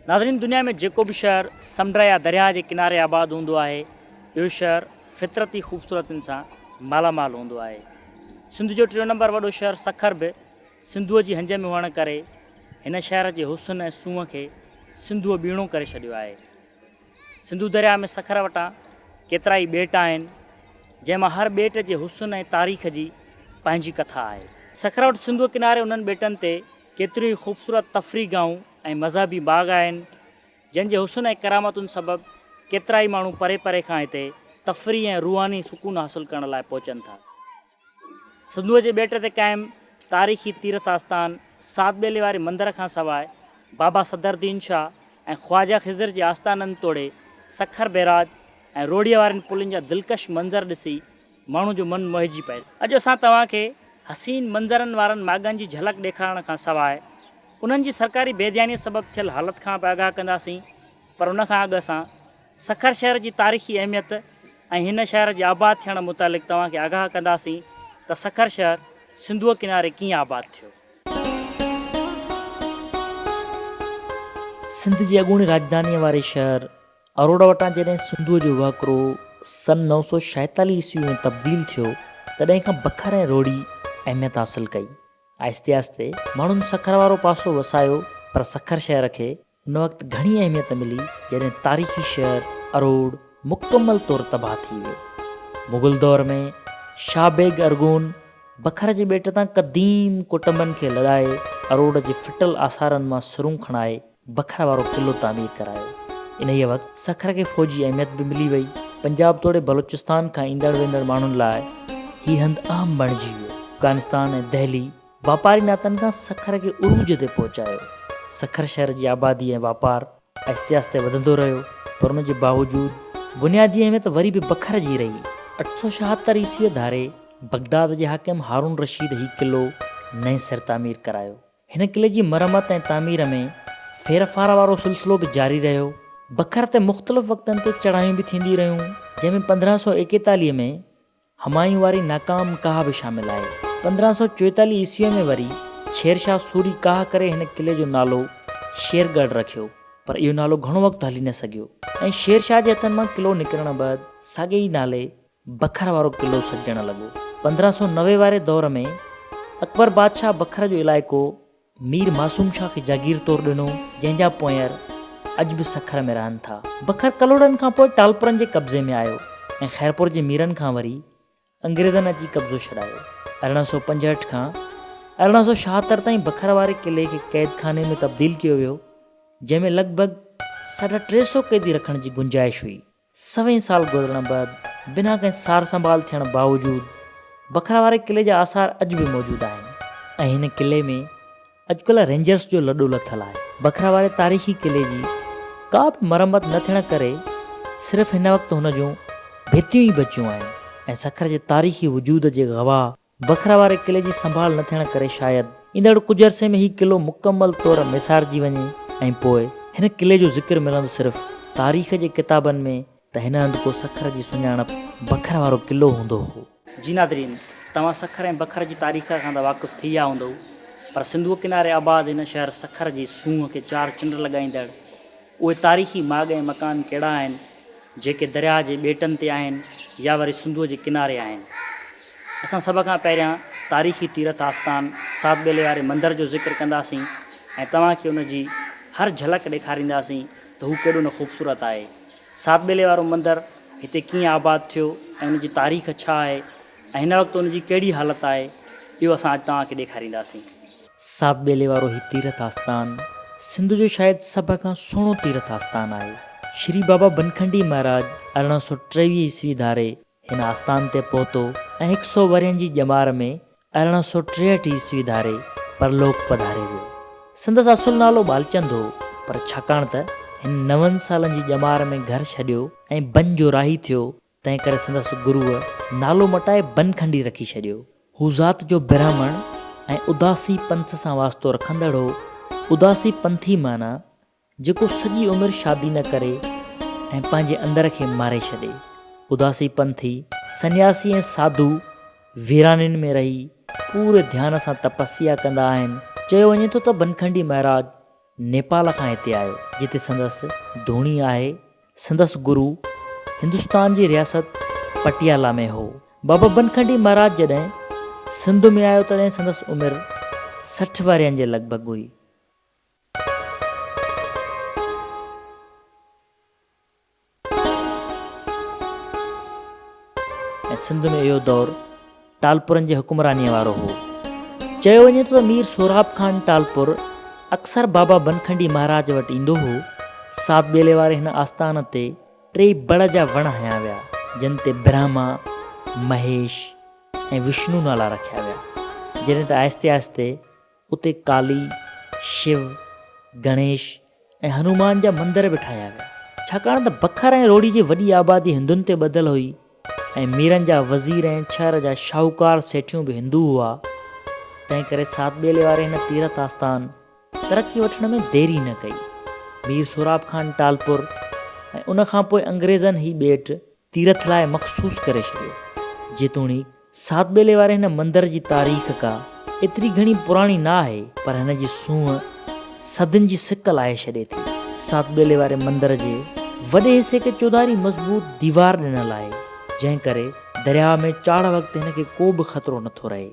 नाज़रीन, दुनिया में जेको भी शहर समुंड या दरिया के किनारे आबाद हूंदो आहे, इहो शहर फितरती ख़ूबसूरतियुनि सां मालामाल हूंदो आहे। सिंध जो 3 नंबर वॾो शहर सखर बि सिंधूअ जी हंज में हुअण करे हिन शहर जे हुस्न ऐं सूंहं खे सिंधूअ ॿीणो करे छॾियो आहे। सिंधू दरिया में सखर वटां केतिरा ई ॿेट आहिनि, जंहिंमां हर ॿेट जे हुस्न ऐं तारीख़ जी पंहिंजी कथा आहे। सखर वटि सिंधूअ किनारे उन्हनि ॿेटनि ते केतिरियूं ई ख़ूबसूरत तफ़री गाहूं ऐं मज़हबी बाग़ आहिनि, जंहिंजे हुस्न ऐं करामतुनि सबबि केतिरा ई माण्हू परे परे खां हिते तफ़री ऐं रूहानी सुकून हासिलु करण लाइ पहुचनि था। सिंधूअ जे ॿेट ते क़ाइमु तारीख़ी तीर्थ आस्थान सात ॿेले वारे मंदर खां सवाइ बाबा सदरुद्दीन शाह ऐं ख्वाजा ख़िज़र जे आस्थाननि तोड़े सखर बैराज ऐं रोड़ीअ वारनि पुलनि जा दिलकश मंज़र ॾिसी माण्हू जो मनु मोहिजी पए। अॼु असां तव्हांखे हसीन मंज़रनि वारनि माॻनि जी झलक ॾेखारण खां सवाइ उन्हनि जी सरकारी बेध्यानीअ सबबु थियल हालत खां बि आगाह कंदासीं, पर उनखां अॻु असां सखर शहर जी तारीख़ी अहमियत ऐं हिन शहर जे आबाद थियण मुतालिक़ तव्हांखे आगाह कंदासीं त सखर शहर सिंधूअ किनारे कीअं आबाद थियो। सिंध जी अॻूणी राजधानीअ वारे शहर अरोड़ा वटां जॾहिं सिंधूअ जो वाकिरो सन 946 ईस्वी में तब्दील थियो, तॾहिं खां बखर ऐं रोड़ी अहमियत हासिलु कई। आहिस्ते आहिस्ते माण्हुनि सखर वारो पासो वसायो, पर सखर शहर खे हुन वक़्तु घणी अहमियत मिली जॾहिं तारीख़ी शहर अरोड़ मुकमल तौरु तबाह थी वियो। मुग़ल दौर में शाह बेग अरगोन बखर जे ॿेट तां क़दीम कुटुंबनि खे लॻाए अरोड़ जे फिटल आसारनि मां सुरूं खणाए बखर वारो क़िलो तामीर करायो। इन ई वक़्तु सखर खे फ़ौजी अहमियत बि मिली वई। पंजाब तोड़े बलूचिस्तान खां ईंदड़ वेंदड़ माण्हुनि लाइ हीउ हंधु अहम बणिजी वियो। अफ़गानिस्तान ऐं दहली वापारी नातनि खां सखर खे उरूज ते पहुचायो। सखर शहर जी आबादी ऐं वापारु आहिस्ते आहिस्ते वधंदो रहियो, पर उन जे बावजूदु बुनियादी अहमियत वरी बि बखर जी रही। 876 ईस्वीअ धारे बगदाद जे हाकिम हारून रशीद हीउ क़िलो नएं सिर तामीर करायो। हिन क़िले जी मरमत ऐं तामीर में फेरफार वारो सिलसिलो बि जारी रहियो। बखर ते मुख़्तलिफ़ वक़्तनि ते चढ़ायूं बि थींदियूं रहियूं, जंहिंमें 1541 में हमायूं वारी नाकाम काह बि शामिल आहे। 1544 ईस्वीअ में वरी शेरशाह सूरी काह करे हिन क़िले जो नालो शेरगढ़ रखियो, पर इहो नालो घणो वक़्तु हली न सघियो ऐं शेरशाह जे हथनि मां क़िलो निकिरण बैदि साॻे ई नाले बखर वारो क़िलो सजण लॻो। 1590 वारे दौर में अकबर बादशाह बखर जो इलाइक़ो मीर मासूम शाह खे जागीर तौरु ॾिनो, जंहिंजा पोयर अॼु बि सखर में रहनि था। बखर कलोड़नि खां पोइ टालपुरनि जे कब्ज़े में आयो ऐं ख़ैरपुर जे मीरनि खां वरी अंग्रेज़नि अची कब्ज़ो छॾायो। 1865 खां 1876 ताईं बखर वारे क़िले खे क़ैद खाने में तब्दील कयो वियो, जंहिंमें लॻभॻि 350 क़ैदी रखण जी गुंजाइश हुई। 100 साल गुज़रण बैदि बिना कंहिं सार संभाल थियण बावजूदु बखर वारे क़िले जा आसार अॼु बि मौजूदु आहिनि ऐं हिन क़िले में अॼुकल्ह रेंजर्स जो लॾो लथल आहे। बखर वारे तारीख़ी क़िले जी का बि मरम्मत न थियण करे सिर्फ़ु हिन वक़्तु हुन जूं भितियूं ई बचियूं आहिनि ऐं सखर जे तारीख़ी वजूद जे गवाह बखर वारे क़िले जी संभाल न थियण करे शायदि ईंदड़ कुझु अरसे में हीउ क़िलो मुकमल तौरु मिसारजी वञे ऐं पोइ हिन क़िले जो ज़िक्र मिलंदो सिर्फ़ु तारीख़ जे किताबनि में त हिन हंधि को सखर जी सुञाणप बखर वारो क़िलो हूंदो हो। जी नादरीन, तव्हां सखर ऐं बखर जी तारीख़ खां त वाक़ुफ़ु थी विया हूंदो, पर सिंधूअ किनारे आबाद हिन शहर सखर जी सूंहं खे 4 चिंड लॻाईंदड़ उहे तारीख़ी माॻ ऐं मकान कहिड़ा आहिनि जेके दरिया जे ॿेटनि ते आहिनि या वरी सिंधूअ जे किनारे आहिनि। असां सभ खां पहिरियां तारीख़ी तीर्थ आस्थान सात ॿेले वारे मंदर जो ज़िक्र कंदासीं ऐं तव्हांखे उन जी हर झलक ॾेखारींदासीं त हू केॾो न ख़ूबसूरत आहे। सात ॿेले वारो मंदरु हिते कीअं आबाद थियो ऐं उन जी तारीख़ छा आहे ऐं हिन वक़्तु उन जी कहिड़ी हालत आहे, इहो असां अॼु तव्हांखे ॾेखारींदासीं। सात ॿेले वारो हीउ तीर्थ आस्थान सिंध जो शायदि सभ खां सुहिणो तीर्थ आस्थान आहे। श्री बाबा बनखंडी महाराज 1823 ईस्वी धारे हिन आस्थान ते पहुतो ऐं 100 वरियनि जी ॼमार में 1863 ईस्वी धारे परलोक पधारे वियो। संदसि असुल नालो बालचंद हो, पर छाकाणि त हिन 9 सालनि जी ॼमार में घर छॾियो ऐं बन जो राही थियो, तंहिं करे संदसि गुरुअ नालो मटाए बनखंडी रखी छॾियो। हू ज़ात जो ब्राह्मण ऐं उदासी पंथ सां वास्तो रखंदड़ हो। उदासी पंथी माना जेको सॼी उमिरि शादी न करे ऐं पंहिंजे अंदर खे मारे छॾे। उदासी पंथी सन्यासी ऐं साधू वीराननि में रही पूरे ध्यान सां तपस्या कंदा आहिनि। चयो वञे थो त बनखंडी महाराज नेपाल खां हिते आयो, जिते संदसि धोणी आहे। संदसि गुरु हिंदुस्तान जी रियासत पटियाला में हो। बाबा बनखंडी महाराज जॾहिं सिंध में आयो तॾहिं संदसि उमिरि 60 वरियनि जे लॻभॻि हुई। ऐं सिंध में इहो दौरु टालपुरनि जे हुकुमरानीअ वारो हो। चयो वञे त मीर सोराब ख़ान टालपुर अक्सर बाबा बनखंडी महाराज वटि ईंदो हो। सात बेले वारे हिन आस्थान ते 3 बड़ जा वण हया विया, जिन ते ब्रह्मा, महेश ऐं विष्णु नाला रखिया विया। जॾहिं त आहिस्ते आहिस्ते उते काली, शिव, गणेश ऐं हनुमान जा मंदर बि ठाहिया विया। छाकाणि त बखर ऐं रोड़ी जी वॾी आबादी हिंदुनि ते ॿधल हुई ऐं मीरनि जा वज़ीर ऐं शहर जा शाहूकार सेठियूं बि हिंदू हुआ, तंहिं करे सात बेले वारे हिन तीरथ आस्थान तरक़ी वठण में देरी न कई। मीर सोराब ख़ान टालपुर ऐं उन खां पोइ अंग्रेज़नि ही ॿेट तीरथ लाइ मख़सूस करे छॾियो। जेतोणीकि सात बेले वारे हिन मंदर जी तारीख़ का एतिरी घणी पुराणी न आहे, पर हिन जी सूंहं सदियुनि जी सिक लाहे छॾे थी। सात बेले वारे मंदर जे वॾे हिसे खे चौधारी मज़बूत दीवार ॾिनल आहे, जंहिं करे दरिया में चाढ़ वक़्तु हिन खे को बि ख़तरो नथो रहे।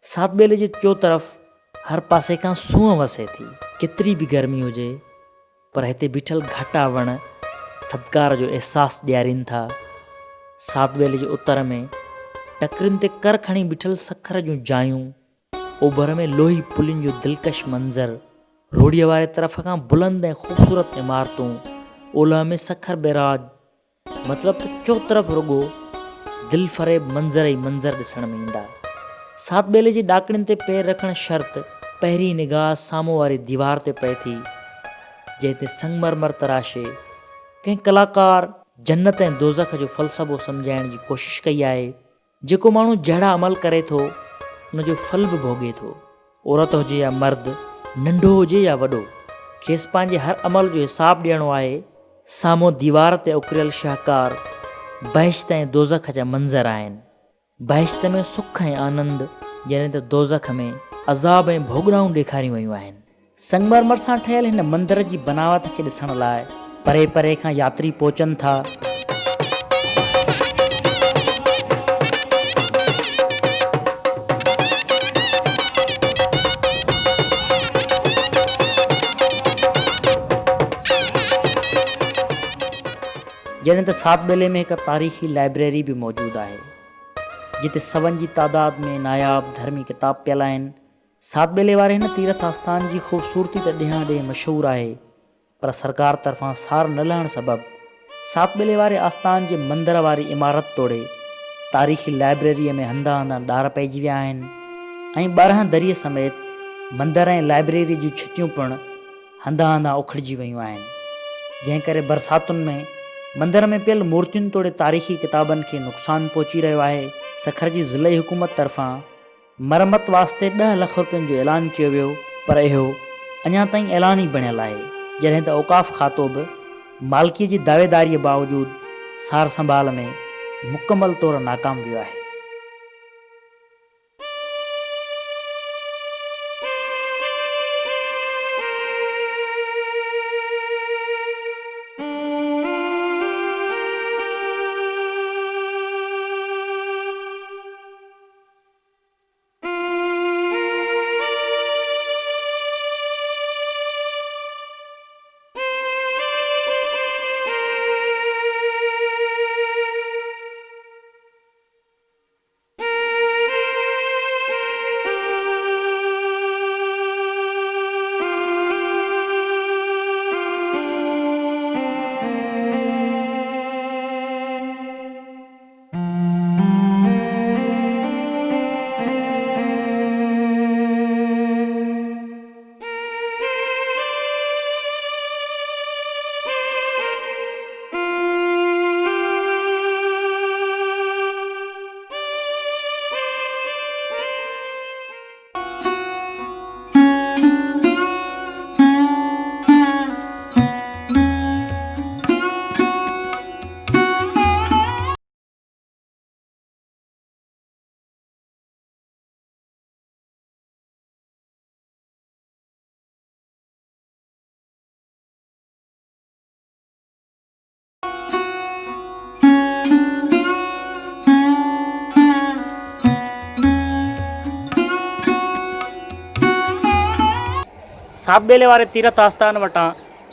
सात बेले जे चो तरफ़ हर पासे खां सूंहं वसे थी। केतिरी बि गर्मी हुजे, पर हिते बीठल घाटा वण थधिकार जो अहसासु ॾियारीनि था। सात बेले जे उतर में टकरियुनि ते कर खणी बीठल सखर जूं जायूं, ओभर में लोही पुलियुनि जो दिलकश मंज़र, रोड़ीअ वारे तरफ़ खां बुलंद ऐं ख़ूबसूरत इमारतूं, ओलह में सखर बेराज, मतिलबु त चो तरफ़ रुॻो दिलि फ़रेब मंज़र ई मंज़र ॾिसण में ईंदा। सात बेले जी ॾाकणियुनि ते पेर रखणु शर्त पहिरीं निगाह साम्हूं वारी दीवार ते पए थी, जंहिं ते संगमरमर तराशे कंहिं कलाकार जन्नत ऐं दोज़ख जो फ़लसफ़ो सम्झाइण जी कोशिशि कई आहे। जेको माण्हू जहिड़ा अमल करे थो, उनजो फल बि भोॻे थो। औरत हुजे या मर्द, नंढो हुजे या वॾो, खेसि पंहिंजे हर अमल जो हिसाबु ॾियणो आहे। साम्हूं दीवार ते उकिरियल शाहकार बहिश्त ऐं दोज़ख जा मंज़र आहिनि। बहिश्त में सुख ऐं आनंद, जॾहिं त दोज़ख में अज़ाब ऐं भोॻड़ाऊं ॾेखारियूं वयूं आहिनि। संगमरमर सां ठहियल हिन मंदर जी बनावट खे ॾिसण लाइ परे परे खां यात्री पहुचनि था। जॾहिं त सात बेले में हिकु तारीख़ी लाइब्रेरी बि मौजूदु आहे, जिते सवनि जी तादाद में नायाब धर्मी किताब पियल आहिनि। सात बेले वारे हिन तीरथ आस्थान जी ख़ूबसूरती त ॾियां ॾे मशहूरु आहे, पर सरकार तरफ़ां सार न लहण सबबि सात बेले वारे आस्थान जे मंदर वारी इमारत तोड़े तारीख़ी लाइब्रेरीअ में हंधा हंधा ॾार पइजी विया आहिनि ऐं 12 दरिए समेत मंदर ऐं लाइब्रेरी जूं छितियूं पिणु हंधा हंधा उखिड़िजी वयूं आहिनि, जंहिं करे बरसातुनि में मंदर में पियल मूर्तियुनि तोड़े तारीख़ी किताबनि खे नुक़सानु पहुची रहियो आहे। सखर जी ज़िले हुकूमत तरफ़ां मरमत वास्ते 10 लख रुपयनि जो ऐलान कयो वियो, पर इहो अञा ताईं ऐलान ई बणियल आहे, जॾहिं त औक़ाफ़ खातो बि मालिकीअ जी दावेदारीअ बावजूदि सार संभाल में मुकमल तौरु नाकाम वियो आहे। सात बेले वारे तीर्थ आस्थान वटां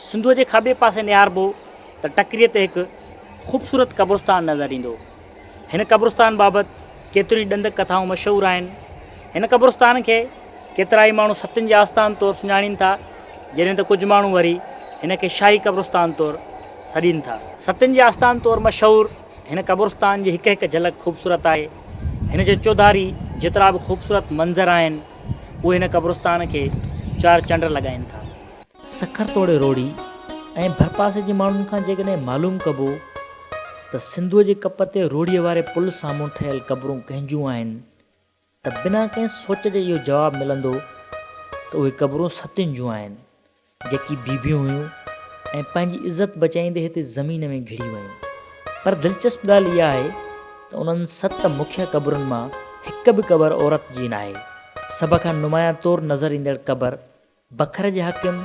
सिंधूअ जे खाॿे पासे निहारबो त टकरीअ ते हिकु ख़ूबसूरत क़ब्रस्तान नज़र ईंदो। हिन क़ब्रस्तान बाबति केतिरियूं ॾंद कथाऊं मशहूरु आहिनि। हिन क़ब्रस्तान खे केतिरा ई माण्हू सतनि जे आस्थान तौरु सुञाणीनि था, जॾहिं त कुझु माण्हू वरी हिन खे शाही क़ब्रस्तान तौरु सॾीनि था। सतनि जे आस्थान तौरु मशहूरु हिन क़ब्रस्तान जी हिकु हिकु झलक ख़ूबसूरत आहे। हिन जे चौधारी जेतिरा बि ख़ूबसूरत मंज़र आहिनि उहे हिन क़ब्रस्तान खे चारि चंड लॻाइनि था। सखर तोड़े रोड़ी ऐं भरपासे जे माण्हुनि खां जेकॾहिं मालूम कबो त सिंधूअ जे कप ते रोड़ीअ वारे पुल साम्हूं ठहियल क़बरूं कंहिंजूं आहिनि त बिना कंहिं सोच जे इहो जवाबु मिलंदो त उहे क़बरूं सतियुनि जूं आहिनि, जेकी बीबियूं हुयूं ऐं पंहिंजी इज़त बचाईंदे हिते ज़मीन में घिड़ी वयूं। पर दिलचस्प ॻाल्हि इहा आहे त उन्हनि सत मुख्य क़बरुनि मां हिकु बि क़बर औरत जी न आहे। सभ खां नुमाया तौरु नज़र ईंदड़ क़बर बखर जे हाकिम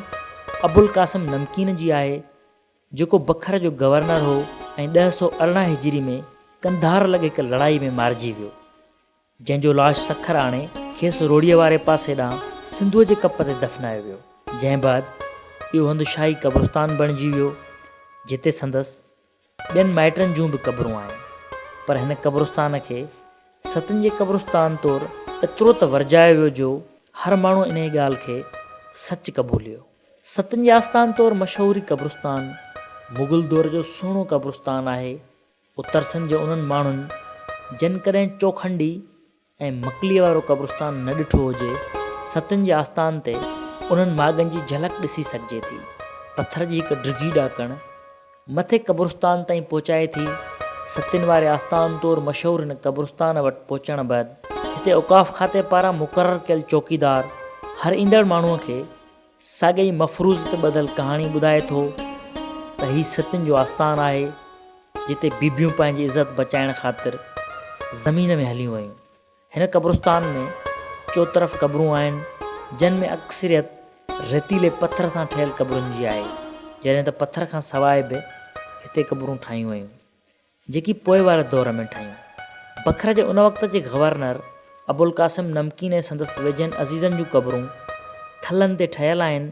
अबुल कासिम नमकीन जी आहे, जेको बखर जो गवर्नर हो ऐं 1018 हिजरी में कंधार लॻे हिकु लड़ाई में मारिजी वियो, जंहिंजो लाश सखर आणे खेसि रोड़ीअ वारे पासे ॾांहुं सिंधूअ जे कप ते दफ़नायो वियो। जंहिं बाद इहो हंधु शाही क़ब्रस्तान बणिजी वियो, जिते संदसि ॿियनि माइटनि जूं बि क़बरूं आहिनि। पर हिन क़ब्रस्तान खे सतनि जे क़ब्रस्तान तौरु एतिरो त वरजायो वियो जो हर माण्हू इन ॻाल्हि खे सच क़बूलियो। सतनि जे आस्थान तौरु मशहूरी क़ब्रस्तान मुग़ल दौर जो सुहिणो क़ब्रस्तान आहे। उत्तर सिंध जे उन्हनि माण्हुनि जिन कॾहिं चौखंडी ऐं मकलीअ वारो क़ब्रस्तान न ॾिठो हुजे, सतनि जे आस्थान ते उन्हनि माॻनि जी झलक ॾिसी सघिजे थी। पथर जी हिकु डिघी ॾाकण मथे क़ब्रस्तान ताईं पहुचाए थी। सतनि वारे आस्थान तौरु मशहूरु हिन क़ब्रस्तान वटि पहुचण बैदि हिते औक़ाफ़ खाते पारां मुक़ररु कयल चौकीदार हर ईंदड़ माण्हूअ खे साॻई मफ़रूज़ ते ॿधल कहाणी ॿुधाए थो त हीउ सतनि जो आस्थान आहे, जिते बीबियूं पंहिंजी इज़त बचाइण ख़ातिर ज़मीन में हलियूं वयूं। हिन क़ब्रस्तान में चोतरफ़ क़बरूं आहिनि, जिन में अक्सरियत रेतीले पथर सां ठहियल क़बरुनि जी आहे, जॾहिं त पथर खां सवाइ बि हिते क़बरूं ठाहियूं वयूं जेकी पोइ वारे दौर में ठाहियूं। बखर जे उन वक़्त जे गवर्नर अबुल कासिम नमकीन ऐं संदसि वेझनि अज़ीज़नि जूं क़बरूं थलनि ते ठहियल आहिनि,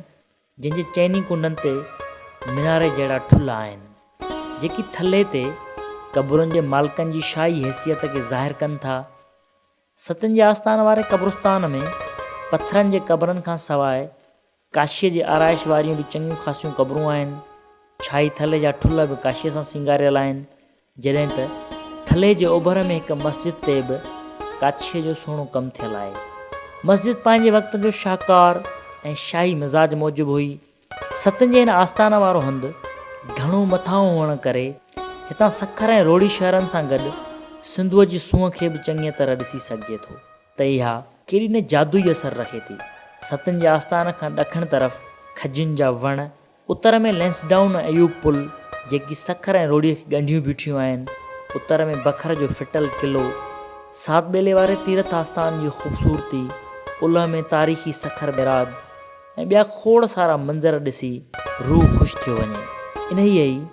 जंहिंजे चइनी कुंडनि ते मीनारे जहिड़ा ठुल्ला आहिनि, जेकी थल्हे ते क़बरुनि जे मालिकनि जी शाही हैसियत खे ज़ाहिर कनि था। सतनि जे आस्थान वारे क़ब्रस्तान में पथरनि जे क़बरनि खां सवाइ काशीअ जी आराइश वारियूं बि चङियूं ख़ासियूं क़बरूं आहिनि। छाई थल्हे जा ठुल्ला बि काशीअ सां सिंगारियल आहिनि, जॾहिं त थल्हे जे ओभर में हिकु मस्जिद ते बि काशीअ जो सुहिणो कमु थियल आहे। मस्जिद पंहिंजे वक़्त जो शाहकार ऐं शाही मिज़ाज मूजिबि हुई। सतनि जे हिन आस्थान वारो हंधु घणो मथां हुअण करे हितां सखर ऐं रोड़ी शहरनि सां गॾु सिंधूअ जी सूंहं खे बि चङीअ तरह ॾिसी सघिजे थो त इहा केॾी न जादुई असरु रखे थी। सतनि जे आस्थान खां ॾखण तरफ़ खजियुनि जा वण, उत्तर में लेंसडाउन ऐं अयूब पुल जेकी सखर ऐं रोड़ीअ खे ॻंढियूं बीठियूं आहिनि, उत्तर में बखर जो फिटल क़िलो, सात बेले वारे तीर्थ आस्थान जी ख़ूबसूरती, ओलह में तारीख़ी सखर बिराद ऐं ॿिया खोड़ सारा मंज़र ॾिसी रूह ख़ुशि थियो वञे। इन ई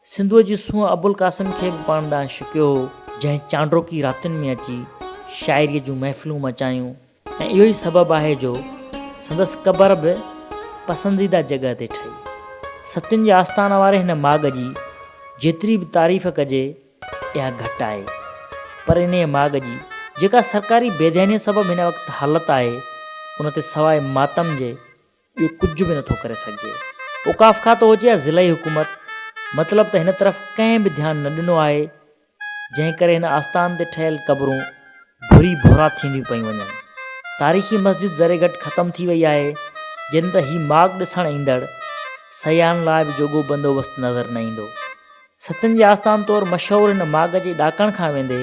सिंधूअ जी सूंहं अबुल कासिम खे बि पाण ॾांहुं छिकियो हो, जंहिं चांड्रोकी रातियुनि में अची शाइरीअ जूं महफ़िलूं मचायूं, ऐं इहो ई सबबु आहे जो संदसि क़बर बि पसंदीदा जॻह ते ठही। सतनि जे आस्थान वारे हिन माॻ जी जेतिरी बि तारीफ़ कजे इहा घटि आहे, पर इन माॻ जी जेका सरकारी बेध्यानीअ सबबु हिन वक़्तु हालत आहे, उन ते सवाइ मातम जे ॿियो कुझु बि नथो करे सघिजे। औक़ाफ़ खातो हुजे या ज़िलाई हुकूमत, मतिलबु त हिन तरफ़ कंहिं बि ध्यानु न ॾिनो आहे, जंहिं करे हिन आस्थान ते ठहियल क़बरूं भुरी भुरा थींदियूं पयूं वञनि। तारीख़ी मस्जिद ज़रे घटि ख़तमु थी वई आहे, जिन त हीउ माॻ ॾिसणु ईंदड़ सयाहनि लाइ बि जोॻो बंदोबस्तु नज़र न ईंदो। सतनि जे आस्थान तौरु मशहूरु हिन माॻ जे ॾाकण खां वेंदे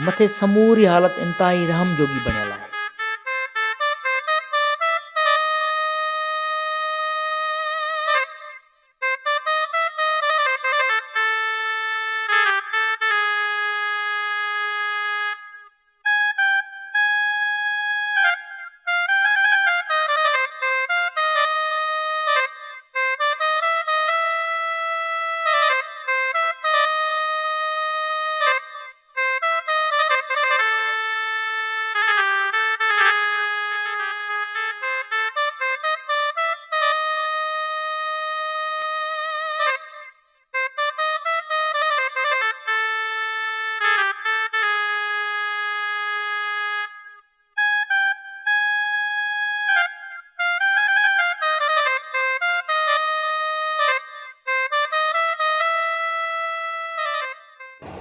मथे समूरी हालत इंतिहाई रहम जोगी बणियल आहे।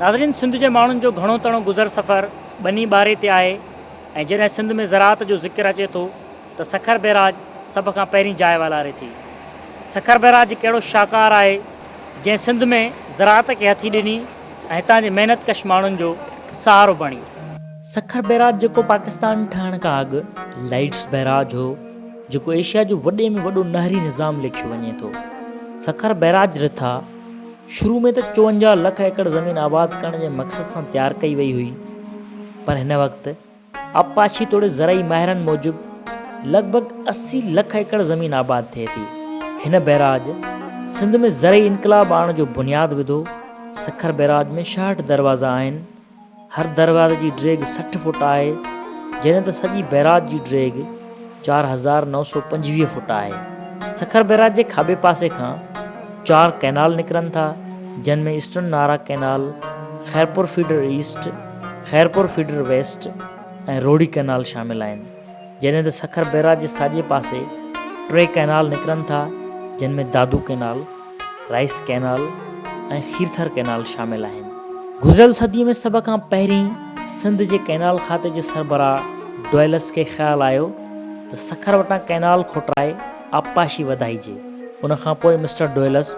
नाज़रीन, सिंध जे माण्हुनि जो घणो तणो गुज़र सफ़र ॿनी ॿारे ते आहे ऐं जॾहिं सिंध में ज़राअत जो ज़िक्र अचे थो त सखर बैराज सभ खां पहिरीं जाइ वालारे थी। सखर बैराज हिकु अहिड़ो शाहकार आहे जंहिं सिंध में ज़राअत खे हथी ॾिनी ऐं हितां जे महिनतकश माण्हुनि जो सहारो बणी। सखर बैराज जेको पाकिस्तान ठहण खां अॻु लाइट्स बैराज हो, जेको एशिया जो वॾे में वॾो नहरी निज़ाम लिखियो वञे थो। सखर बैराज रिथा शुरू में त 54 लख एकड़ ज़मीन आबाद करण जे मक़सद सां तैयारु कई वई हुई, पर हिन वक़्तु आबपाशी तोड़े ज़रई माहिरनि मूजिबि लॻभॻि 80 लख एकड़ ज़मीन आबाद थिए थी। हिन बैराज सिंध में ज़रई इनक़लाब आणण जो बुनियादु विधो। सखर बैराज में 66 दरवाज़ा आहिनि। हर दरवाज़े जी ड्रेग 60 फुट आहे, जॾहिं त सॼी बैराज जी ड्रेग 4925 फुट आहे। सखर बैराज जे खाॿे पासे खां 4 कैनाल निकिरनि था, जिन में eastern Nara canal, Khairpur feeder east, Khairpur feeder west ऐं रोडी कैनाल शामिल आहिनि। जॾहिं त सखर बैराज जे साॼे पासे 3 कैनाल निकिरनि था, जिन में दादू कैनाल, राइस कैनाल ऐं खीरथर कैनाल शामिल आहिनि। गुज़िरियल सदीअ में सभ खां पहिरीं सिंध जे कैनाल खाते जे सरबराह डुएलस खे ख़्यालु आयो त सखर वटां कैनाल खोटाए आबपाशी वधाइजे। उन खां पोइ मिस्टर डुएलस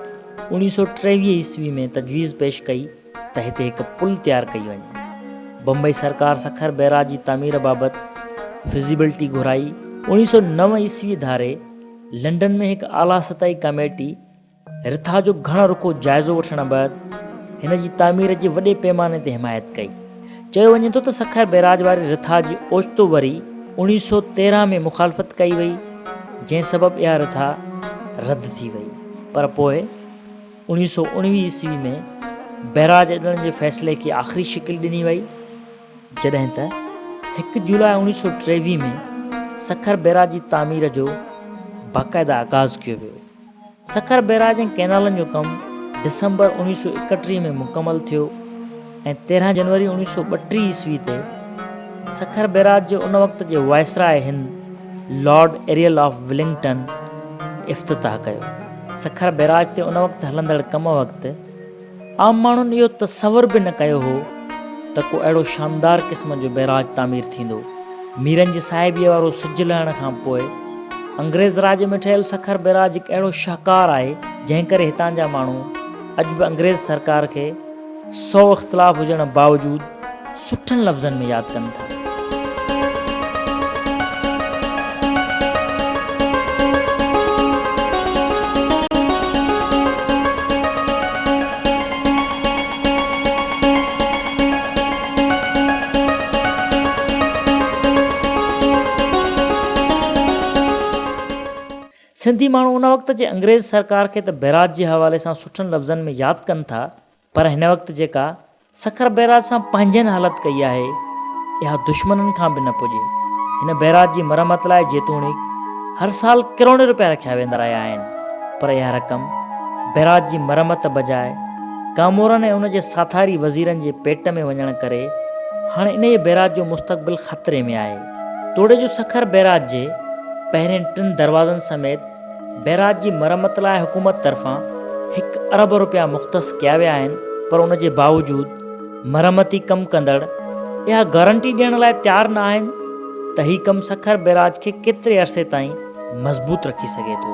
1923 ईस्वी में तजवीज़ पेश कई त हिते हिकु पुल तैयारु कई वञे। बम्बई सरकार सखर बैराज जी तामीर बाबति फिज़िबिलिटी घुराई। 1909 ईस्वी धारे लंडन में हिकु आला सतही कमेटी रिथा जो घणो रुखो जाइज़ो वठण बैदि हिन जी तामीर जी वॾे पैमाने ते हिमायत कई। चयो वञे थो त सखर बैराज वारी रिथा जी ओचितो वरी 1913 में मुखालफ़त कई वई, जंहिं सबबु इहा रिथा रद्द थी वई। पर पोइ 1919 ईस्वी में बैराज अॾण जे फ़ैसिले खे आख़िरी शिकिल ॾिनी वई, जॾहिं त 1 जुलाई 1923 में सखर बैराज जी तामीर जो बाक़ाइदा आगाज़ कयो वियो। सखर बैराज ऐं कैनालनि जो कमु दिसंबर 1931 में मुकमल थियो ऐं 13 जनवरी 1932 ईस्वी ते सखर बैराज जे उन वक़्त जे viceroy Hind lord earl of Willingdon इफ़्तिताह कयो। सखर बैराज ते उन वक़्तु हलंदड़ कम वक़्तु आम माण्हुनि इहो तसवुर बि न कयो हो त को अहिड़ो शानदार क़िस्म जो बैराज तामीर थींदो। मीरनि जी साहिबीअ वारो सिज लहण खां पोइ अंग्रेज़ राज में ठहियल सखर बैराज हिकु अहिड़ो शाहकार आहे, जंहिं करे हितां जा माण्हू अॼु बि अंग्रेज़ सरकार खे 100 इख़्तिलाफ़ हुजण बावजूदु सुठनि लफ़्ज़नि में यादि कनि था। सिंधी माण्हू उन वक़्त जे अंग्रेज़ सरकार खे त बैराज जे हवाले सां सुठनि लफ़्ज़नि में यादि कनि था, पर हिन वक़्तु जेका सखर बैराज सां पंहिंजनि हालत कई आहे, इहा दुश्मननि खां बि न पुॼे। हिन बैराज जी मरमत लाइ जेतोणीकि हर साल करोड़ रुपया रखिया वेंदा रहिया आहिनि, पर इहा रक़म बैराज जी मरमत बजाए कामोरनि ऐं उन जे साथारी वज़ीरनि जे पेट में वञण करे हाणे इन जे बैराज जो मुस्तक़बिल ख़तरे में आहे। तोड़े जो सखर बैराज जे पहिरें 3 दरवाज़नि समेत बैराज जी मरमत लाइ हुकूमत तरफ़ां 1 अरब रुपया मुख़्तस कया विया आहिनि, पर उन जे बावजूदु मरमती कमु कंदड़ इहा गारंटी ॾियण लाइ तयारु न आहिनि त हीउ कमु सखर बैराज खे केतिरे अरसे ताईं मज़बूत रखी सघे थो।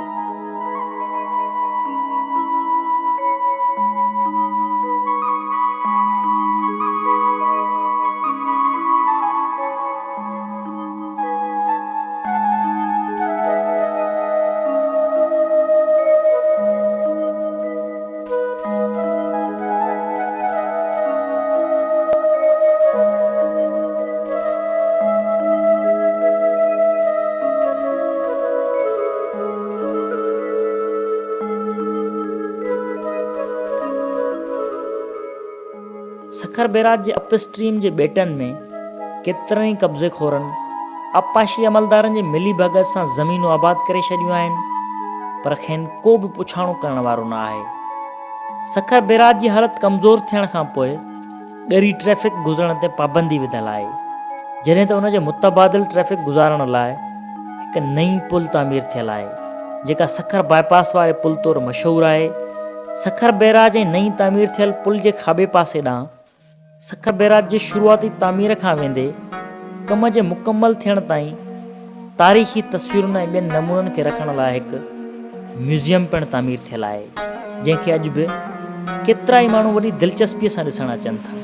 सखर बैराज जे अपस्ट्रीम जे ॿेटनि में केतिरनि ई कब्ज़े खोरनि आबपाशी अमलदारनि जे मिली भगत सां ज़मीनूं आबाद करे छॾियूं आहिनि, पर खेनि को बि पुछाणो करण वारो न आहे। सखर बैराज जी हालत कमज़ोर थियण खां पोइ ॻरी ट्रैफ़िक गुज़रण ते पाबंदी विधल आहे, जॾहिं त उन जे मुतबादिल ट्रैफ़िक गुज़ारण लाइ हिकु नई पुल तामीर थियल आहे, जेका सखर बाईपास वारे पुल तौरु मशहूरु आहे। सखर बैराज ऐं नई तामीर थियल पुल जे खाॿे पासे ॾांहुं सखर बैराज जे शुरूआती तामीर खां वेंदे कम जे मुकमल थियण ताईं तारीख़ी तस्वीरुनि ऐं ॿियनि नमूननि खे रखण लाइ हिकु म्यूज़ियम पिणु तामीर थियल आहे, जंहिंखे अॼु बि केतिरा ई माण्हू वॾी दिलचस्पीअ सां ॾिसणु अचनि था।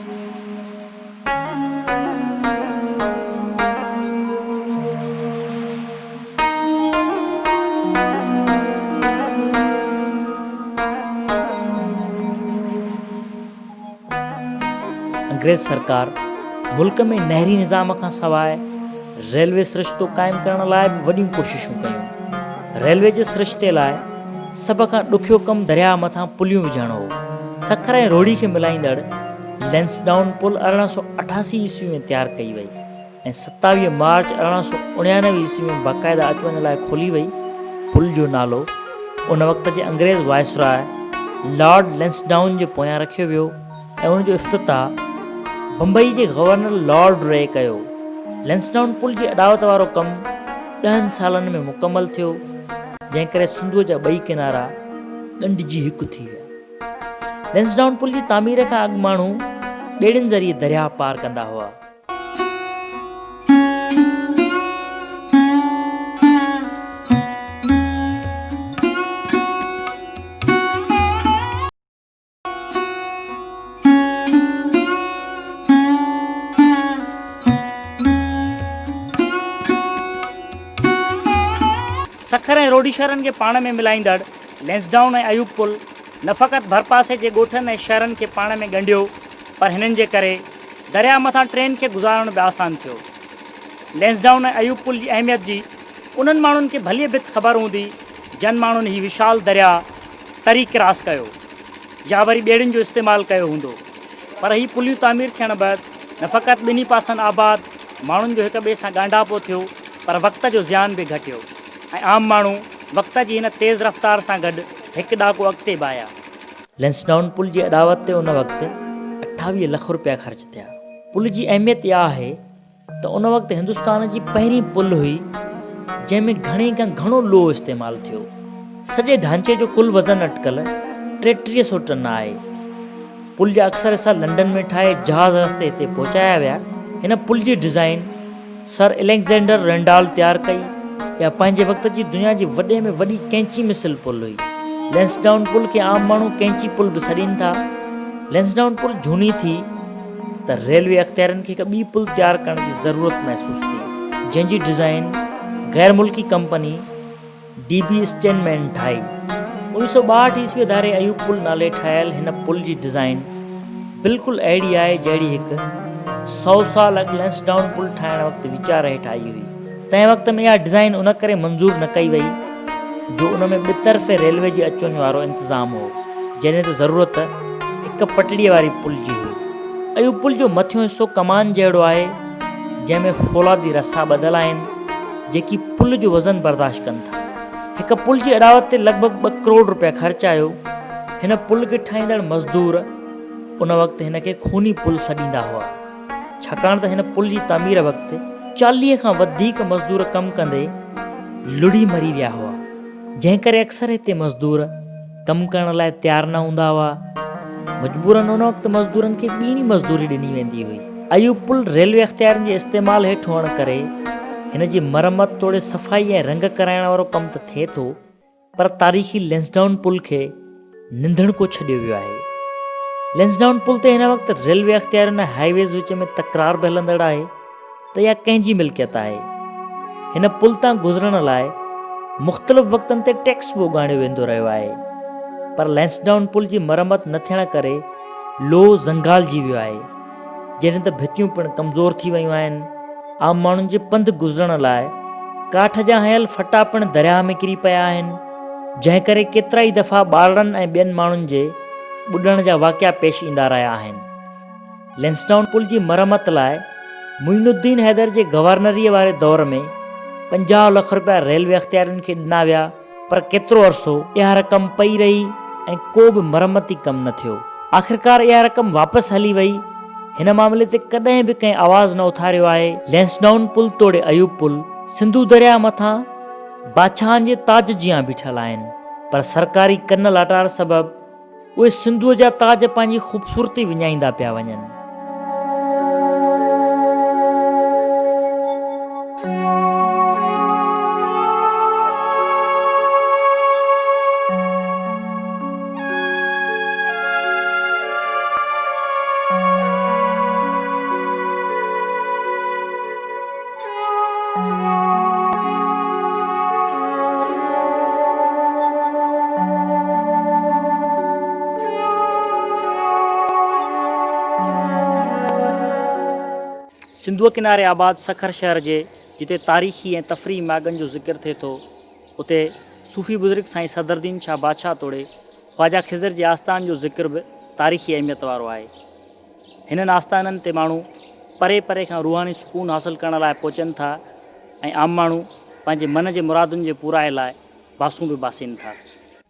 अंग्रेज़ सरकार मुल्क में नहरी निज़ाम खां सवाइ रेलवे सिरिश्तो क़ाइमु करण लाइ बि वॾियूं कोशिशूं कयूं। रेलवे जे सिरिश्ते लाइ सभ खां ॾुखियो कमु दरिया मथां पुलियूं विझणु हो। सखर ऐं रोड़ी खे मिलाईंदड़ लैंसडाउन पुल 1888 ईस्वी में तयारु कई वई ऐं 27 मार्च 1899 ईस्वी में बाक़ाइदा अचु वञ लाइ खोली वई। पुल जो नालो उन वक़्त जे अंग्रेज़ वायसराय लॉर्ड लैंसडाउन जे पोयां रखियो वियो ऐं उन जो इफ़्तिताह बम्बई जे गवर्नर लॉर्ड रे कयो। लैंसडाउन पुल जी अॾावत वारो कमु 10 सालनि में मुकमल थियो, जंहिं करे सिंधूअ जा 2 किनारा ॻंढिजी हिकु थी विया। लैंसडाउन पुल जी तामीर खां अॻु माण्हू ॿेड़ियुनि ज़रिए दरिया पार कंदा हुआ। सखर ऐं रोडी शहरनि खे पाण में मिलाईंदड़ लैंसडाउन ऐं अयूब पुल न फ़क़ति भरपासे जे ॻोठनि ऐं शहरनि खे पाण में ॻंढियो, पर हिननि जे करे दरिया मथां ट्रेन खे गुज़ारणु बि आसान थियो। लैंसडाउन ऐं अयूब पुल जी अहमियत जी उन्हनि माण्हुनि खे भली भित ख़बर हूंदी जन माण्हुनि हीउ विशाल दरिया तरी क्रॉस कयो या वरी ॿेड़ियुनि जो इस्तेमालु कयो हूंदो, पर हीअ पुलियूं तामीर थियण बैदि न फ़क़ति ॿिन्ही पासनि आबाद माण्हुनि जो हिक ॿिए सां ॻांढापो थियो, पर वक़्त जो ज़ियान बि घटियो ऐं आम माण्हू वक़्त जी हिन तेज़ रफ़्तार सां गॾु हिकु ॾाको अॻिते बि आया। लैंसडाउन पुल जी अॾावत ते उन वक़्तु 28 लख रुपया ख़र्च थिया। पुल जी अहमियत इहा आहे त उन वक़्तु हिंदुस्तान जी पहिरीं पुल हुई जंहिंमें घणे खां घणो लोहो इस्तेमालु थियो। सॼे ढांचे जो कुल वज़न अटकल 3300 टन आहे। पुल जा अक्सर हिसा लंडन में ठाहे जहाज़ रस्ते हिते पहुचाया विया। हिन पुल जी डिज़ाइन सर एलेक्जेंडर रेंडाल तयारु कई या पंहिंजे वक़्त जी दुनिया जी वॾे में वॾी कैंची मिसल पुल हुई। लैंसडाउन पुल खे आम माण्हू कैंची पुल बि सॾीनि था। लैंसडाउन पुल झूनी थी त रेलवे अख़्तियारनि खे हिकु ॿी पुल तयारु करण जी ज़रूरत महसूसु थी, जंहिंजी डिज़ाइन गैर मुल्की कंपनी DB स्टेनमैन ठाही। 1962 ईस्वी धारे अयूब पुल नाले ठाहियल हिन पुल जी डिज़ाइन बिल्कुलु अहिड़ी आहे जहिड़ी हिकु 100 साल अॻु लैंसडाउन पुल ठाहिण वक़्तु वीचार हेठि आई हुई। तंहिं वक़्त में इहा डिज़ाइन उन करे मंज़ूरु न कई वई जो उन में ॿितरफ़े रेलवे जे अचु वञु वारो इंतिज़ाम हो, जंहिं ते ज़रूरत हिकु पटड़ीअ वारी पुल जी हुई। अयूब पुल जो मथियों हिसो कमान जहिड़ो आहे जंहिंमें फौलादी रसा ॿधल आहिनि जेकी पुल जो वज़न बर्दाश्त कनि था। हिकु पुल जी अॾावत ते लॻभॻि 2 करोड़ रुपया ख़र्च आयो। हिन पुल खे ठाहींदड़ मज़दूर उन वक़्तु हिन खे खूनी पुल सॾींदा हुआ, छाकाणि त हिन पुल जी तामीर वक़्तु 40 खां वधीक मज़दूर कमु कंदे लुड़ी मरी विया हुआ, जंहिं करे अक्सर हिते मज़दूर कमु करण लाइ तयारु न हूंदा हुआ। मजबूरन उन वक़्तु मज़दूरनि खे ॿीणी मज़दूरी ॾिनी वेंदी हुई। अयूब पुल रेलवे अख़्तियारनि जे इस्तेमालु हेठि हुअण करे हिन जी मरम्मत तोड़े सफ़ाई ऐं रंग कराइण वारो कमु त थिए थो, पर तारीख़ी लैंसडाउन पुल खे निंधणको छॾियो वियो आहे। लैंसडाउन पुल ते हिन वक़्तु रेलवे अख़्तियारनि ऐं हाईवेज़ विच में तकरार बि हलंदड़ आहे त इहा कंहिंजी मिल्कियत आहे। हिन पुल तां गुज़रण लाइ मुख़्तलिफ़ वक़्तनि ते टैक्स बि उॻाणियो वेंदो रहियो आहे, पर लैंसडाउन पुल जी मरम्मत न थियण करे लोहो ज़ंगालजी वियो आहे, जॾहिं त भितियूं पिणु कमज़ोर थी वियूं आहिनि। आम माण्हुनि जे पंधु गुज़रण लाइ काठ जा हयल फटा पिणु दरिया में किरी पिया आहिनि, जंहिं करे केतिरा ई दफ़ा ॿारनि ऐं ॿियनि माण्हुनि जे ॿुॾण जा वाक़िया पेश ईंदा रहिया आहिनि। लैंसडाउन पुल जी मरम्मत लाइ मुइनुद्दीन हैदर जे गवर्नरीअ वारे दौर में 50 लख रुपया रेलवे अख़्तियारनि खे ॾिना विया, पर केतिरो अरसो इहा रक़म पई रही ऐं को बि मरम्मती कमु न थियो। आख़िरकार इहा रक़म वापसि हली वई। हिन मामले ते कॾहिं बि कंहिं आवाज़ न उथारियो आहे। लैंसडाउन पुल तोड़े अयूब पुल सिंधू दरिया मथां बादशाहनि जे ताज जियां बीठल आहिनि, पर सरकारी कन लाटार सबबि उहे सिंधूअ जा ताज पंहिंजी ख़ूबसूरती विञाईंदा पिया वञनि। सिंधु किनारे आबाद सखर शहर जे जिते तारीख़ी ऐं तफ़री मागनि जो ज़िक्र थिए थो, उते सूफ़ी बुज़ुर्ग साईं सदरुद्दीन शाह बादशाह तोड़े ख़्वाजा खिज़र जे आस्थान जो ज़िक्र बि तारीख़ी अहमियत वारो आहे। हिननि आस्थाननि ते माण्हू परे परे खां रूहानी सुकून हासिलु करण लाइ पहुचनि था ऐं आम माण्हू पंहिंजे मन जे मुरादुनि जे पूराए लाइ बासूं बि बासीनि था।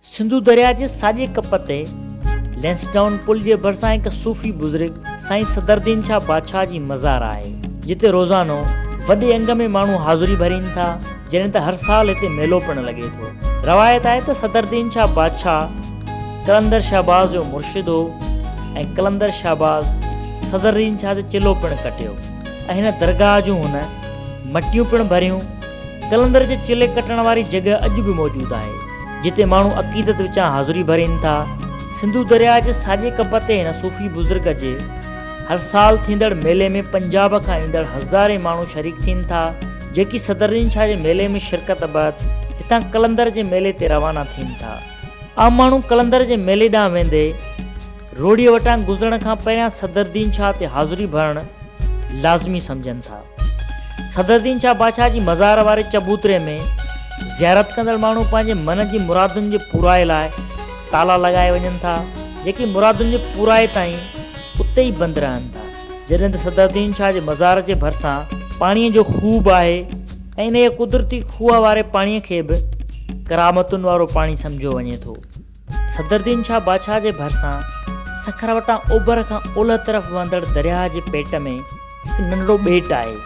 सिंधु दरिया जे साॼे कप ते लैंसडाउन पुल जे भरिसां हिकु सूफ़ी बुज़ुर्ग साईं सदरुद्दीन शाह बादशाह जी मज़ार आहे, जिते रोज़ानो वॾे अंग में माण्हू हाज़ुरी भरीनि था, जॾहिं त हर साल हिते मेलो पिणु लॻे थो। रवायत आहे त सदरुद्दीन शाह बादशाह कलंदर शाहबाज़ जो मुर्शिद हो ऐं कलंदर शाहबाज़ सदरुद्दीन शाह ते चिलो पिणु कटियो ऐं हिन दरगाह जूं हुन मटियूं पिणु भरियूं। कलंदर जे चिले कटण वारी जॻह अॼु बि मौजूदु आहे, जिते माण्हू अक़ीदत विचां हाज़ुरी भरीनि था। सिंधु दरिया जे साॼे कप ते हिन सूफ़ी बुज़ुर्ग जे हर साल थींदड़ मेले में पंजाब खां ईंदड़ हज़ारे माण्हू शरीक थियनि था, जेकी सदरुद्दीन शाह जे मेले में शिरकत बैदि हितां कलंदर जे मेले ते रवाना थियनि था। आम माण्हू कलंदर जे मेले ॾांहुं वेंदे रोडीअ वटां गुज़रण खां पहिरियां सदरुद्दीन शाह ते हाज़ुरी भरणु लाज़मी सम्झनि था। सदरुद्दीन शाह बादशाह जी मज़ार वारे चबूतरे में ज़ियारत कंदड़ माण्हू पंहिंजे मन जी मुरादुनि जे पूराए लाइ ताला लॻाए वञनि था, जेकी मुरादुनि जे पूराए ताईं उते ई बंदि रहनि था। जॾहिं त सदरुद्दीन शाह जे मज़ार जे भरिसां पाणीअ जो खूह आहे ऐं इन जे कुदरती खूह वारे पाणीअ खे बि करामतुनि वारो पाणी सम्झो वञे थो। सदरुद्दीन शाह बादशाह जे भरिसां सखर वटां ओभर खां ओलह तरफ़ वहंदड़ दरिया जे पेट में हिकु नंढड़ो ॿेट आहे,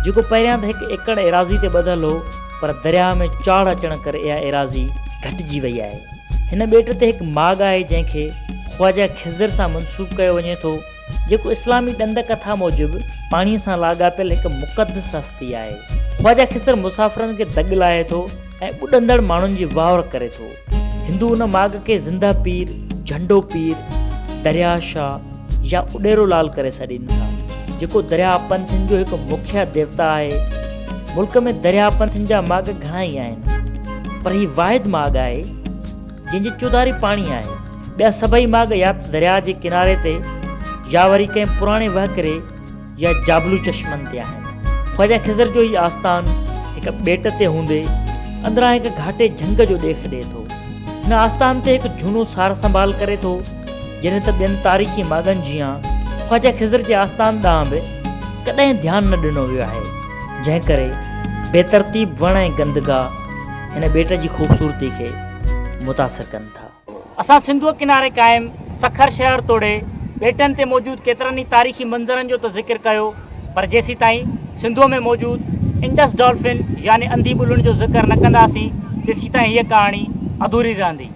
जेको पहिरियां त 1 एकड़ एराज़ी ते ॿधल हो, पर दरिया में चाढ़ अचण करे इहा एराज़ी घटिजी वई आहे। हिन ॿेट ते हिकु माॻ आहे जंहिंखे ख़्वाजा खिज़र सां मनसूब कयो वञे थो, जेको इस्लामी ॾंद कथा मूजिबि पाणीअ सां लाॻापियल हिकु मुक़दस हस्ती आहे। ख़्वाजा खिज़र मुसाफ़िरनि खे दॻ लाहे थो ऐं उॾंदड़ माण्हुनि जी वावर करे थो। हिंदू उन माॻ खे ज़िंदा पीर, झंडो पीर, दरिया शाह या उॾेरो लाल करे सॾीनि था, जेको दरिया पंथनि जो हिकु मुख्य देवता आहे। मुल्क में दरिया पंथनि जा माॻ घणा ई आहिनि, पर हीउ वाहिद माॻ आहे जंहिंजी चौधारी पाणी आहे। ॿिया सभई माॻ या त दरिया जे किनारे ते या वरी कंहिं पुराणे वहकिरे या जाबलू चश्मनि ते आहिनि। ख़्वाजा खिज़र जो हीउ आस्थान हिकु ॿेट ते हूंदे अंदरां हिकु घाटे झंग जो ॾेख ॾिए थो। हिन आस्थान ते हिकु झूनो सार संभाल करे थो, जॾहिं त ॿियनि तारीख़ी माॻनि जीअं ख़्वाजा खिज़र जे आस्थान ॾांहुं बि कॾहिं ध्यानु न ॾिनो वियो आहे, जंहिं करे बेतरतीब वण ऐं गंदगाह हिन ॿेट जी ख़ूबसूरती खे मुतासिर कनि था। असां सिंधु किनारे क़ाइमु सखर शहर तोड़े ॿेटनि ते मौजूदु केतिरनि ई तारीख़ी मंज़रनि जो त ज़िक्र कयो, पर जेसीं ताईं सिंधु में मौजूदु इंडस डॉल्फिन यानी अंधी ॿुलुनि जो ज़िक्र न कंदासीं, तेसीं ताईं हीअ कहाणी अधूरी रहंदी।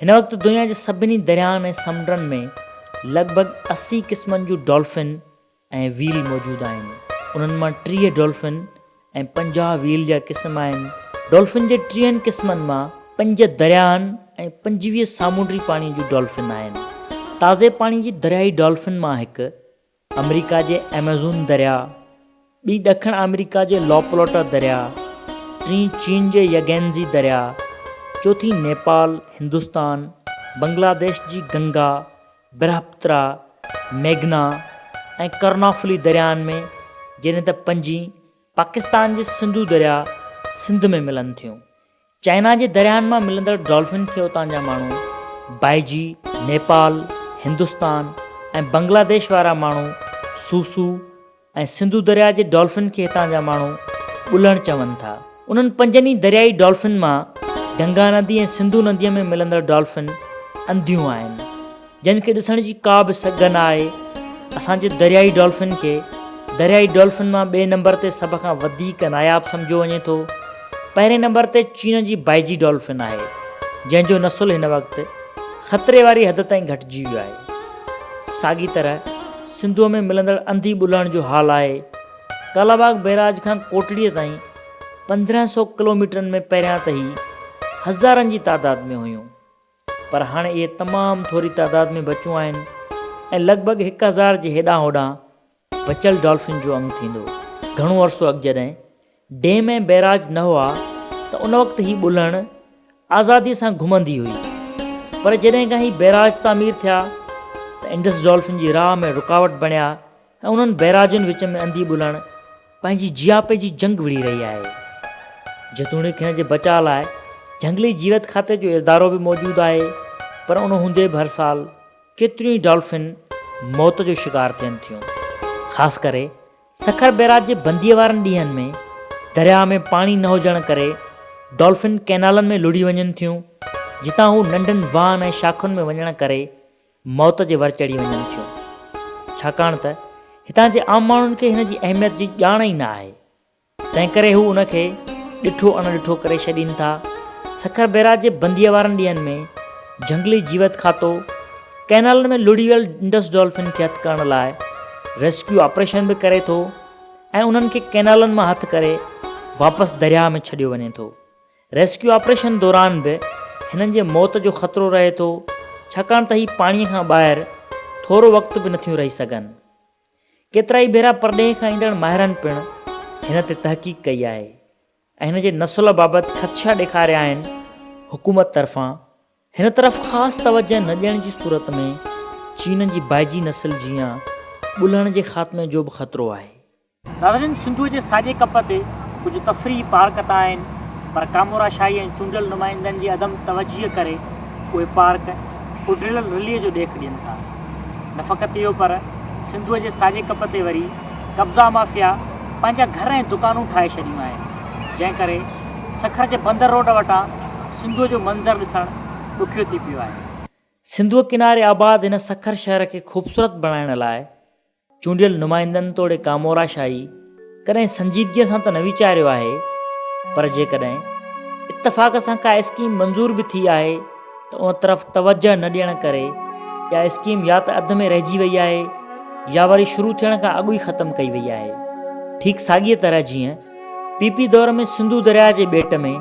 हिन वक़्तु दुनिया जे सभिनी दरियाहनि ऐं समुंडनि में लॻभॻि 80 क़िस्मनि जूं डॉल्फिन ऐं व्हील मौजूदु आहिनि। उन्हनि मां 30 डॉल्फिन ऐं 50 व्हील जा क़िस्म आहिनि। डॉल्फिन जे 30 क़िस्मनि मां 5 दरियाहनि ऐं 25 सामूंडी पाणी जूं डॉल्फिन आहिनि। ताज़े पाणी जी दरियाई डॉल्फिन मां हिकु अमेरिका जे एमेज़ॉन दरिया, ॿी ॾखण अमेरिका जे लॉपलोटा दरिया, टीं चीन जे यगेंजी दरिया, चौथी नेपाल, हिंदुस्तान, बांग्लादेश जी गंगा, ब्रह्मपुत्रा, मेघना ऐं कर्नाफुली दरियानि में, जॾहिं त 5 पाकिस्तान जे सिंधु दरिया सिंध में मिलनि थियूं। चाइना जे दरियानि मां मिलंदड़ डॉल्फिन खे उतां जा माण्हू बाइजी, नेपाल, हिंदुस्तान ऐं बांग्लादेश वारा माण्हू सूसू ऐं सिंधु दरिया जे डॉल्फिन खे हितां जा माण्हू ॿुलण चवनि था। उन्हनि 5 ई दरियाई डॉल्फिन मां गंगा नदी ऐं सिंधु नदीअ में मिलंदड़ डॉल्फिन अंधियूं आहिनि, जिन खे ॾिसण जी का बि सघन आहे। असांजे दरियाई डॉल्फिन खे दरियाई डॉल्फिन मां ॿिए नंबर ते सभ खां वधीक नायाबु सम्झो वञे थो। पहिरें नंबर ते चीन जी बाइजी डॉल्फिन आहे, जंहिंजो नसुलु हिन वक़्तु ख़तरे वारी हद ताईं घटिजी वियो आहे। साॻी तरह सिंधुअ में मिलंदड़ अंधी ॿुलण जो हाल आहे। कालाबाग बैराज खां कोटड़ीअ ताईं 1500 किलोमीटरनि में पहिरियां त ई हज़ारनि जी तादाद में हुयूं, पर हाणे इहे तमामु थोरी तादाद में बचियूं आहिनि ऐं लॻभॻि 1000 जे हेॾां होॾां बचियल डॉल्फिन जो अंगु थींदो। घणो अरसो अॻु जॾहिं डेम ऐं बैराज न हुआ त उन वक़्तु ही ॿुलण आज़ादीअ सां घुमंदी हुई, पर जॾहिं खां ही बैराज तामीर थिया त इंडस डॉल्फिन जी राह में रुकावट बणिया ऐं उन्हनि बैराजनि विच में अंधी ॿुलण पंहिंजी जियापे जी जंग विड़ी रही आहे। जेतोणीकि हिन जे बचाव लाइ झंगली जीवत खाते जो इदारो बि मौजूदु आहे, पर उन हूंदे बि हर साल केतिरियूं ई डॉल्फिन मौत जो शिकार थियनि थियूं। ख़ासि करे सखर बैराज जे बंदीअ वारनि ॾींहंनि में दरिया में पाणी न हुजण करे डॉल्फिन कैनालनि में लुड़ी वञनि थियूं, जितां हू नंढनि वाहन ऐं शाखुनि में वञण करे मौत जे वर चढ़ी वञनि थियूं। छाकाणि त हितां जे आम माण्हुनि खे हिन जी अहमियत जी ॼाण ई न आहे, तंहिं करे हू उनखे ॾिठो अणॾिठो करे छॾीनि था। सखर बैराज जे बंदीअ वारनि ॾींहंनि में झंगली जीवत खातो कैनालनि में लुड़ी वियल इंडस डॉल्फिन खे हथु करण लाइ रेस्क्यू ऑपरेशन बि करे थो ऐं उन्हनि खे कैनालनि मां हथु करे वापसि दरिया में छॾियो वञे थो। रेस्क्यू ऑपरेशन दौरान बि हिननि जे मौत जो ख़तरो रहे थो, छाकाणि त हीअ पाणीअ खां ॿाहिरि थोरो वक़्तु बि नथियूं रही सघनि। केतिरा ई भेरा परॾेह खां ईंदड़ माहिरनि पिणु हिन ते तहक़ीक़ कई आहे ऐं हिन जे नसुल बाबति ख़दशा ॾेखारिया आहिनि। हुकूमत तरफ़ां हिन तरफ़ ख़ासि तवजह न ॾियण जी सूरत में चीन जी बाइजी नस्ल जीअं ॿुलण जे ख़ात्मे जो बि ख़तरो आहे। नाज़रीन, सिंधूअ जे साॼे कप ते कुझु तफ़रीही पार्क त आहिनि, पर कामोरा शाही ऐं चूंडियल नुमाइंदनि जी अदम तवजीह करे उहे पार्क उॾियल रलीअ जो ॾेख ॾियनि था। न फ़क़ति इहो, पर सिंधूअ जे साॼे कप ते वरी कब्ज़ा माफ़िया पंहिंजा घर ऐं दुकानूं ठाहे छॾियूं आहिनि, जंहिं करे सखर जे बंदर रोड वटां सिंधूअ जो मंज़रु ॾिसणु ॾुखियो थी पियो आहे। सिंधूअ किनारे आबाद हिन सखर शहर खे ख़ूबसूरत बणाइण लाइ चूंडियल नुमाइंदनि तोड़े कामोरा शाही कॾहिं संजीदगीअ सां त न वीचारियो आहे, पर जेकॾहिं इतफ़ाक़ सां का स्कीम मंज़ूर बि थी आहे त उन तरफ़ तवजह न ॾियण करे या स्कीम या त अध में रहिजी वई आहे या वरी शुरू थियण खां अॻु ई ख़तमु कई वई आहे। ठीकु साॻीअ तरह जीअं पीपी दौर में सिंधू दरिया जे ॿेट में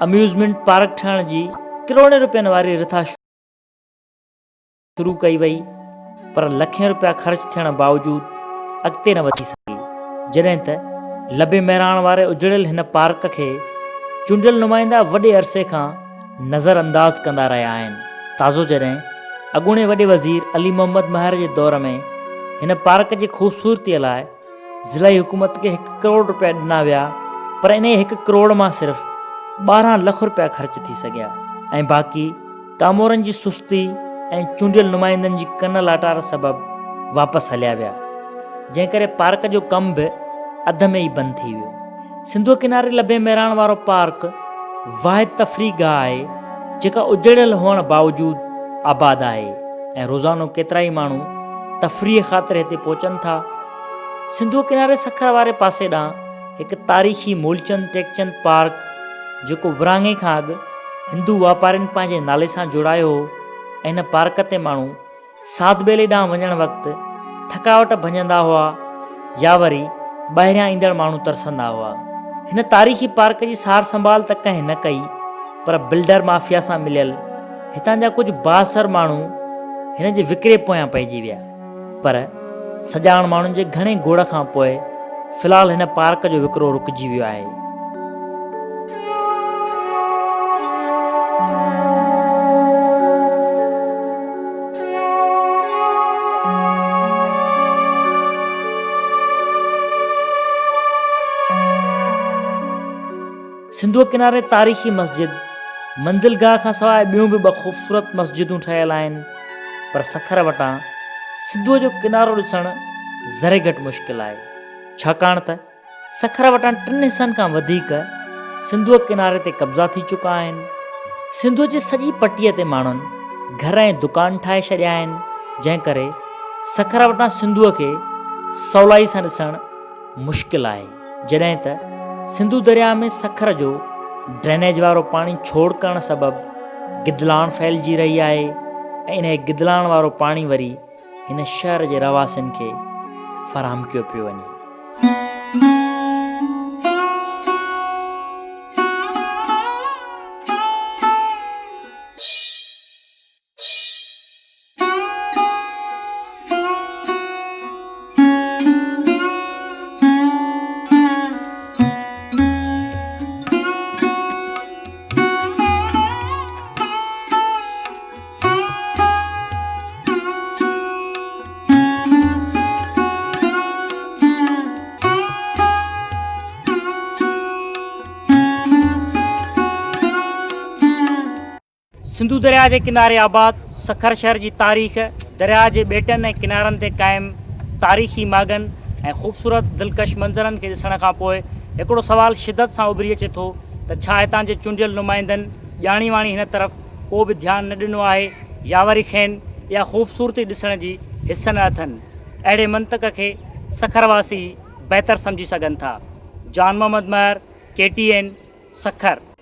अम्यूज़मेंट पार्क ठहण जी करोड़े रुपयनि वारी रिथा शुरू कई वई, पर लखें रुपया ख़र्च थियण बावजूदु अॻिते न वधी सघी, जॾहिं त लबे महिराण वारे उजड़ियल हिन पार्क खे चूंडियल नुमाइंदा वॾे अरसे खां नज़र अंदाज़ कंदा रहिया आहिनि। ताज़ो जॾहिं अॻूणे वॾे वज़ीर अली मोहम्मद महर जे दौर में हिन पार्क जी ख़ूबसूरतीअ लाइ ज़िलाई हुकूमत खे 1 करोड़ रुपया ॾिना विया, पर इन 1 करोड़ मां सिर्फ़ु 12 लख रुपया ख़र्च थी सघिया ऐं बाक़ी कामोरनि जी सुस्ती ऐं चूंडियल नुमाइंदनि जी कन लाटार सबबु वापसि हलिया विया, जंहिं करे पार्क जो कमु बि अध में ई बंदि थी वियो। सिंधूअ किनारे लबे महिराण वारो पार्क वाहिद तफ़री गाह आहे जेका उजड़ियल हुअण बावजूदु आबाद आहे ऐं रोज़ानो केतिरा ई माण्हू तफ़रीह ख़ातिर हिते पहुचनि था। सिंधूअ किनारे सखर वारे पासे ॾांहुं हिकु तारीख़ी मूलचंद टेकचंद पार्क, जेको विराङे खां अॻु हिंदू वापारियुनि पंहिंजे नाले सां जोड़ायो हो, ऐं हिन पार्क ते माण्हू साध ॿेले ॾांहुं वञण वक़्तु थकावट भञंदा हुआ या वरी ॿाहिरियां ईंदड़ माण्हू तरसंदा हुआ। हिन तारीख़ी पार्क जी सार संभाल त कंहिं न कई, पर बिल्डर माफ़िया सां मिलियल हितां जा कुझु बासर माण्हू हिन जे विकिरे पोयां पइजी विया, पर सॼाण माण्हुनि जे घणे गोड़ खां पोइ फ़िलहालु हिन पार्क जो विकिरो रुकिजी वियो आहे। सिंधूअ किनारे तारीख़ी मस्जिद मंज़िलगाह खां सवाइ ॿियूं बि 2 ख़ूबसूरत मस्जिदूं ठहियल आहिनि, पर सखर वटां सिंधूअ जो किनारो ॾिसणु ज़रे घटि मुश्किल आहे, छाकाणि त सखर वटां 3 हिसनि खां वधीक सिंधूअ किनारे ते कब्ज़ा थी चुका आहिनि। सिंधूअ जी सॼी पटीअ ते माण्हुनि घर ऐं दुकान ठाहे छॾिया आहिनि, जंहिं करे सखर वटां सिंधूअ खे सवलाई सां ॾिसणु मुश्किल आहे, जॾहिं त सिंधू दरिया में सखर जो ड्रेनेज वारो पाणी छोड़ करण सबबु गिदलाण फैलिजी रही आहे ऐं इन गिदलाण वारो पाणी वरी हिन शहर जे रवासियुनि खे फ़राहम कयो पियो वञे। सिंधु दरिया के किनारे आबाद सखर शहर की तारीख़, दरिया के बेटन ऐं किनारनि ते क़ाइम तारीख़ी मागन ऐं ख़ूबसूरत दिलकश मंज़रनि के ॾिसण खां पोइ हिकिड़ो सवाल शिदत सां उभरी अचे थो त छा हितां जे चूंडियल नुमाइंदनि ॼाणी वाणी हिन तरफ़ को बि ध्यानु न ॾिनो आहे या वरी खेनि या ख़ूबसूरती ॾिसण जी हिस न अथनि। अहिड़े मंतक खे सखरवासी बहितर सम्झी सघनि था। जान मोहम्मद महर, KTN, सखर।